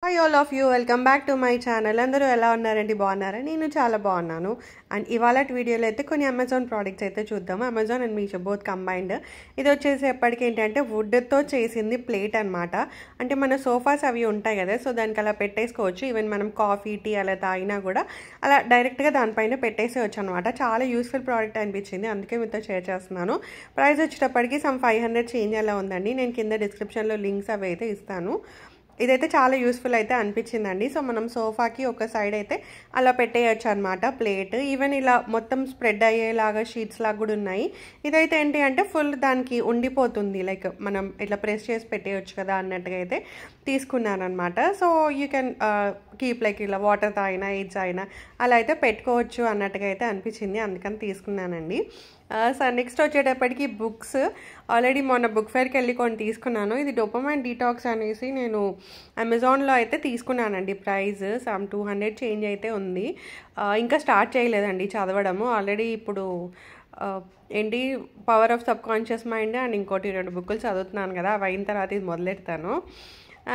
Hi all of you, welcome back to my channel. అందరూ ఎలా ఉన్నారండి? బాగున్నారా? నేను చాలా బాగున్నాను. అండ్ ఇవాళ వీడియోలో అయితే కొన్ని అమెజాన్ ప్రోడక్ట్స్ అయితే చూద్దాము. Amazon and Meesho both combined. ఇది వచ్చేసి ఎప్పటికీ ఏంటంటే వుడ్తో చేసింది ప్లేట్ అనమాట. అంటే మన సోఫాస్ అవి ఉంటాయి కదా, సో దానికి అలా పెట్టేసుకోవచ్చు. ఈవెన్ మనం కాఫీ టీ అలా తాగినా కూడా అలా డైరెక్ట్గా దానిపైన పెట్టేసేవచ్చు అనమాట. చాలా యూస్ఫుల్ ప్రోడక్ట్ అనిపించింది, అందుకే మీతో షేర్ చేస్తున్నాను. ప్రైస్ వచ్చేటప్పటికి సమ్ 500 చేంజ్ అలా ఉందండి. నేను కింద డిస్క్రిప్షన్లో లింక్స్ అవి అయితే ఇస్తాను. ఇదైతే చాలా యూస్ఫుల్ అయితే అనిపించిందండి. సో మనం సోఫాకి ఒక సైడ్ అయితే అలా పెట్టేయచ్చు అనమాట ప్లేట్. ఈవెన్ ఇలా మొత్తం స్ప్రెడ్ అయ్యేలాగా షీట్స్ లాగా కూడా ఉన్నాయి. ఇదైతే ఏంటి అంటే ఫుల్ దానికి ఉండిపోతుంది, లైక్ మనం ఇట్లా ప్రెస్ చేసి పెట్టేయచ్చు కదా అన్నట్టుగా అయితే తీసుకున్నాను అనమాట. So you can keep like ఇలా వాటర్ తాగినా ఎయిడ్స్ అయినా అలా అయితే పెట్టుకోవచ్చు అన్నట్టుగా అయితే అనిపించింది, అందుకని తీసుకున్నానండి. సో నెక్స్ట్ వచ్చేటప్పటికి బుక్స్. ఆల్రెడీ మొన్న బుక్ ఫేర్కి వెళ్ళి కొన్ని తీసుకున్నాను. ఇది డోపమైన్ డీటాక్స్ అనేసి నేను అమెజాన్లో అయితే తీసుకున్నానండి. ప్రైస్ సమ్ 200 చేంజ్ అయితే ఉంది. ఇంకా స్టార్ట్ చేయలేదండి చదవడము. ఆల్రెడీ ఇప్పుడు ఏంటి power of subconscious mind and ఇంకోటి 2 బుక్కులు చదువుతున్నాను కదా, అవి అయిన తర్వాత ఇది మొదలెడతాను.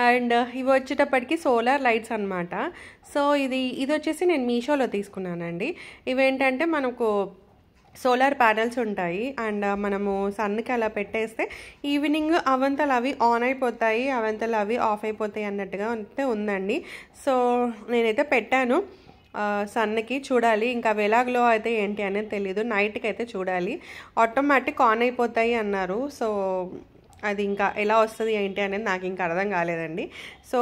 అండ్ ఇవి వచ్చేటప్పటికి సోలార్ లైట్స్ అనమాట. సో ఇది వచ్చేసి నేను మీషోలో తీసుకున్నానండి. ఇవేంటంటే మనకు సోలార్ ప్యానెల్స్ ఉంటాయి అండ్ మనము సన్కి అలా పెట్టేస్తే ఈవినింగ్ అవంతలు అవి ఆన్ అయిపోతాయి, అవంతలు అవి ఆఫ్ అయిపోతాయి అన్నట్టుగా అయితే ఉందండి. సో నేనైతే పెట్టాను సన్కి, చూడాలి ఇంకా అవి ఎలా గ్లో అయితే ఏంటి అనేది తెలీదు. నైట్కి అయితే చూడాలి. ఆటోమేటిక్ ఆన్ అయిపోతాయి అన్నారు. సో అది ఇంకా ఎలా వస్తుంది ఏంటి అనేది నాకు ఇంకా అర్థం కాలేదండి. సో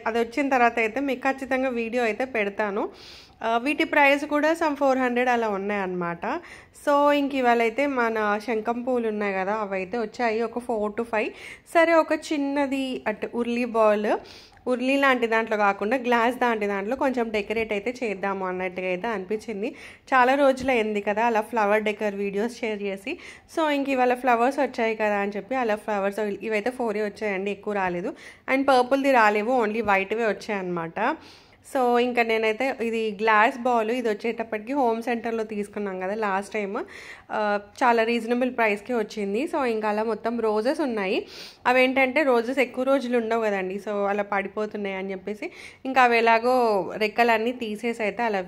అది వచ్చిన తర్వాత అయితే మీకు ఖచ్చితంగా వీడియో అయితే పెడతాను. వీటి ప్రైస్ కూడా సమ్ 400 అలా ఉన్నాయన్నమాట. సో ఇంక ఇవాళ అయితే మన శంఖం పూలు ఉన్నాయి కదా, అవి అయితే వచ్చాయి ఒక 4 to 5. సరే ఒక చిన్నది అటు ఉర్లీ బాల్, ఉర్లీ లాంటి దాంట్లో కాకుండా గ్లాస్ దాంట్లో కొంచెం డెకరేట్ అయితే చేద్దాము అన్నట్టుగా అయితే అనిపించింది. చాలా రోజులు అయింది కదా అలా ఫ్లవర్ డెకర్ వీడియోస్ షేర్ చేసి. సో ఇంక ఇవాళ ఫ్లవర్స్ వచ్చాయి కదా అని చెప్పి అలా ఫ్లవర్స్ ఇవైతే 4 వచ్చాయండి, ఎక్కువ రాలేదు. అండ్ పర్పుల్ది రాలేవు, ఓన్లీ వైట్వే వచ్చాయన్నమాట. సో ఇంకా నేనైతే ఇది గ్లాస్ బాల్, ఇది వచ్చేటప్పటికి హోమ్ సెంటర్లో తీసుకున్నాం కదా లాస్ట్ టైం, చాలా రీజనబుల్ ప్రైస్కి వచ్చింది. సో ఇంకా అలా మొత్తం రోజెస్ ఉన్నాయి. అవేంటంటే రోజెస్ ఎక్కువ రోజులు ఉండవు కదండి, సో అలా పడిపోతున్నాయి అని చెప్పేసి ఇంకా అవి ఎలాగో రెక్కలన్నీ తీసేసి అయితే అలా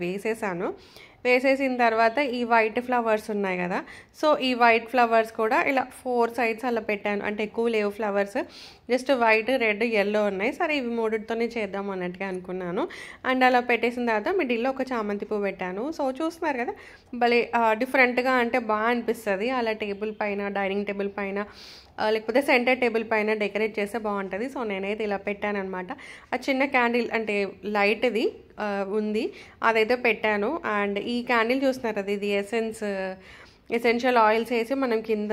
వేసేసిన తర్వాత ఈ వైట్ ఫ్లవర్స్ ఉన్నాయి కదా, సో ఈ వైట్ ఫ్లవర్స్ కూడా ఇలా 4 sides అలా పెట్టాను. అంటే ఎక్కువ లేవు flowers, just white, red, yellow ఉన్నాయి. సరే ఇవి 3తోనే చేద్దాం అన్నట్టుగా అనుకున్నాను. అండ్ అలా పెట్టేసిన తర్వాత మిడిల్లో ఒక చామంతి పువ్వు పెట్టాను. సో చూస్తున్నారు కదా భలే డిఫరెంట్గా, అంటే బాగా అనిపిస్తుంది అలా టేబుల్ పైన, డైనింగ్ టేబుల్ పైన లేకపోతే సెంటర్ టేబుల్ పైన డెకరేట్ చేస్తే బాగుంటుంది. సో నేనైతే ఇలా పెట్టాను అనమాట. ఆ చిన్న క్యాండిల్ అంటే లైట్ది ఉంది, అదైతే పెట్టాను. అండ్ ఈ క్యాండిల్ చూస్తున్నారు కదా, ఇది ఎసెన్షియల్ ఆయిల్స్ వేసి మనం కింద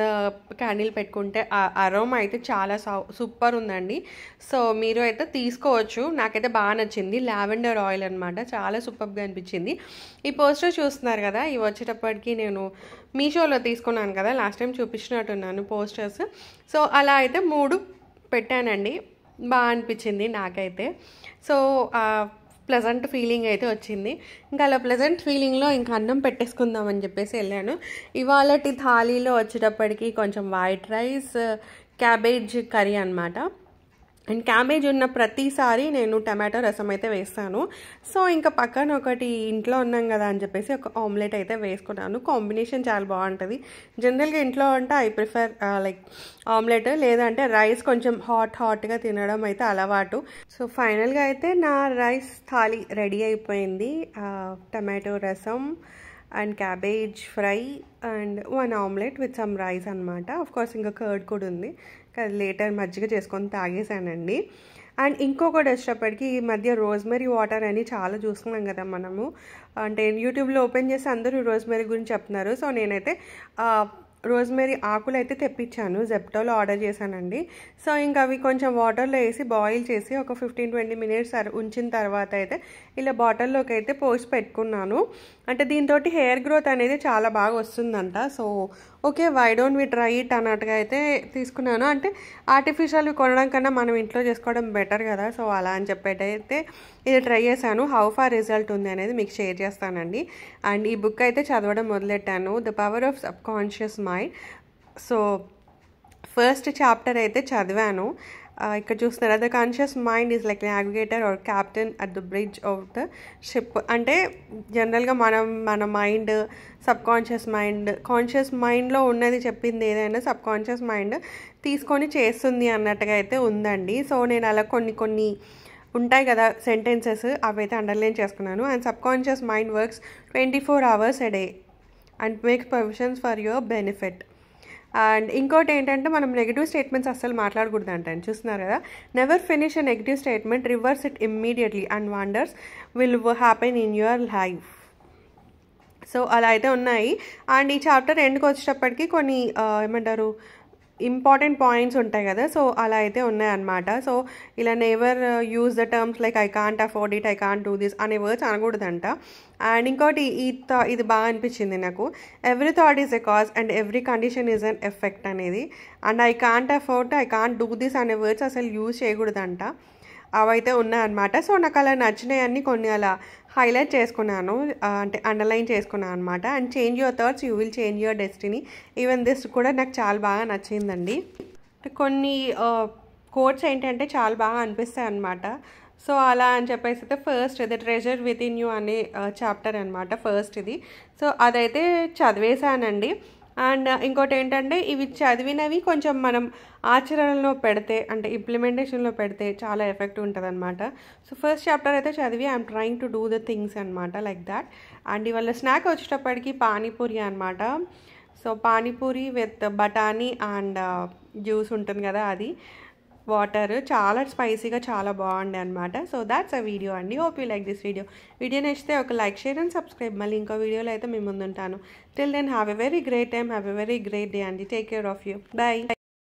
క్యాండిల్ పెట్టుకుంటే ఆ అరోమా అయితే చాలా సూపర్ ఉందండి. సో మీరు అయితే తీసుకోవచ్చు, నాకైతే బాగా నచ్చింది. లావెండర్ ఆయిల్ అనమాట, చాలా సూపర్గా అనిపించింది. ఈ పోస్టర్ చూస్తున్నారు కదా, ఇవి వచ్చేటప్పటికి నేను మీషోలో తీసుకున్నాను కదా, లాస్ట్ టైం చూపించినట్టున్నాను పోస్టర్స్. సో అలా అయితే 3 పెట్టానండి, బాగా అనిపించింది నాకైతే. సో ప్లెజెంట్ ఫీలింగ్ అయితే వచ్చింది. ఇంకా అలా ప్లెజెంట్ ఫీలింగ్లో ఇంకా అన్నం పెట్టేసుకుందామని చెప్పేసి వెళ్ళాను. ఇవాళటి థాలీలో వచ్చేటప్పటికి కొంచెం వైట్ రైస్, క్యాబేజ్ కర్రీ అనమాట. అండ్ క్యాబేజ్ ఉన్న ప్రతిసారి నేను టమాటో రసం అయితే వేస్తాను. సో ఇంకా పక్కన ఒకటి ఇంట్లో ఉన్నాం కదా అని చెప్పేసి ఒక ఆమ్లెట్ అయితే వేసుకున్నాను. కాంబినేషన్ చాలా బాగుంటుంది. జనరల్గా ఇంట్లో అంటే ఐ ప్రిఫర్ లైక్ ఆమ్లెట్, లేదంటే రైస్ కొంచెం హాట్గా తినడం అయితే అలవాటు. సో ఫైనల్గా అయితే నా రైస్ థాలీ రెడీ అయిపోయింది. టమాటో రసం and cabbage fry and 1 omelette with some rice అనమాట. ఆఫ్కోర్స్ ఇంకా కర్డ్ కూడా ఉంది, లేటర్ మజ్జిగ చేసుకొని తాగేసానండి. అండ్ ఇంకొకటి వచ్చేటప్పటికి ఈ మధ్య రోజ్మెరీ వాటర్ అని చాలా చూస్తున్నాం కదా మనము, అంటే యూట్యూబ్లో ఓపెన్ చేసి అందరూ రోజ్మెరీ గురించి చెప్తున్నారు. సో నేనైతే రోజ్మెరీ ఆకులు అయితే తెప్పించాను, జెప్టోలో ఆర్డర్ చేశానండి. సో ఇంకా అవి కొంచెం వాటర్లో వేసి బాయిల్ చేసి ఒక 15-20 minutes ఉంచిన తర్వాత అయితే ఇలా బాటిల్లోకి అయితే పోసి పెట్టుకున్నాను. అంటే దీంతో హెయిర్ గ్రోత్ అనేది చాలా బాగా వస్తుందంట. So okay, why don't we try it అన్నట్టుగా అయితే తీసుకున్నాను. అంటే ఆర్టిఫిషియల్ కొనడం కన్నా మనం ఇంట్లో చేసుకోవడం బెటర్ కదా, సో అలా అని చెప్పేటైతే ఇది ట్రై చేశాను. హౌ ఫార్ రిజల్ట్ ఉంది అనేది మీకు షేర్ చేస్తానండి. అండ్ ఈ బుక్ అయితే చదవడం మొదలెట్టాను, the power of subconscious mind. So first chapter అయితే చదివాను. ఇక్కడ చూస్తున్నారు, the conscious mind is like navigator or captain at the bridge of the ship. అంటే జనరల్గా మన మైండ్, కాన్షియస్ మైండ్లో ఉన్నది చెప్పింది ఏదైనా సబ్ కాన్షియస్ మైండ్ తీసుకొని చేస్తుంది అన్నట్టుగా అయితే ఉందండి. సో నేను అలా కొన్ని ఉంటాయి కదా సెంటెన్సెస్, అవైతే అండర్లైన్ చేసుకున్నాను. And sub conscious mind works 24 hours a day and makes provisions for your benefit. And ఇంకోటి ఏంటంటే మనం నెగిటివ్ స్టేట్మెంట్స్ అస్సలు మాట్లాడకూడదు అంటాను. చూస్తున్నారు కదా, never finish a negative statement, reverse it immediately and wonders will happen in your life. So అలా అయితే ఉన్నాయి. అండ్ ఈ చాప్టర్ ఎండ్కి వచ్చేటప్పటికి కొన్ని ఏమంటారు ఇంపార్టెంట్ పాయింట్స్ ఉంటాయి కదా, సో అలా అయితే ఉన్నాయన్నమాట. సో ఇలా never use the terms like I can't afford it, I can't do this అనే వర్డ్స్ అనకూడదంట. అండ్ ఇంకోటి ఇది బాగా అనిపించింది నాకు, every thought is a cause and every condition is an effect అనేది. And I can't afford, I can't do this అనే words అసలు యూజ్ చేయకూడదంట. అవైతే ఉన్నాయన్నమాట. సో నాకు అలా నచ్చినవన్నీ కొన్ని అలా హైలైట్ చేసుకున్నాను, అంటే అండర్లైన్ చేసుకున్నాను అనమాట. And change your thoughts, you will change your destiny. Even this కూడా నాకు చాలా బాగా నచ్చిందండి. కొన్ని కోట్స్ ఏంటంటే చాలా బాగా అనిపిస్తాయి అనమాట. సో అలా అని చెప్పేసి అయితే first the treasure with in you అనే చాప్టర్ అనమాట ఫస్ట్ ఇది. సో అదైతే చదివేశానండి. అండ్ ఇంకోటి ఏంటంటే ఇవి చదివినవి కొంచెం మనం ఆచరణలో పెడితే, అంటే ఇంప్లిమెంటేషన్లో పెడితే చాలా ఎఫెక్ట్ ఉంటుంది అనమాట. సో ఫస్ట్ చాప్టర్ అయితే చదివి I'm trying to do the things అనమాట లైక్ దాట్. అండ్ ఇవాళ స్నాక్ వచ్చేటప్పటికి పానీపూరి అనమాట. సో పానీపూరి విత్ బఠానీ అండ్ జ్యూస్ ఉంటుంది కదా, అది వాటర్, చాలా స్పైసీగా చాలా బాగుండే అనమాట. సో దాట్స్ అ వీడియో అండి. Hope you like this video నచ్చితే ఒక లైక్, షేర్ అండ్ సబ్స్క్రైబ్. మళ్ళీ ఇంకో వీడియోలో అయితే మీ ముందు ఉంటాను. Till then have a very great time, have a very great day అండి. Take care of you. Bye.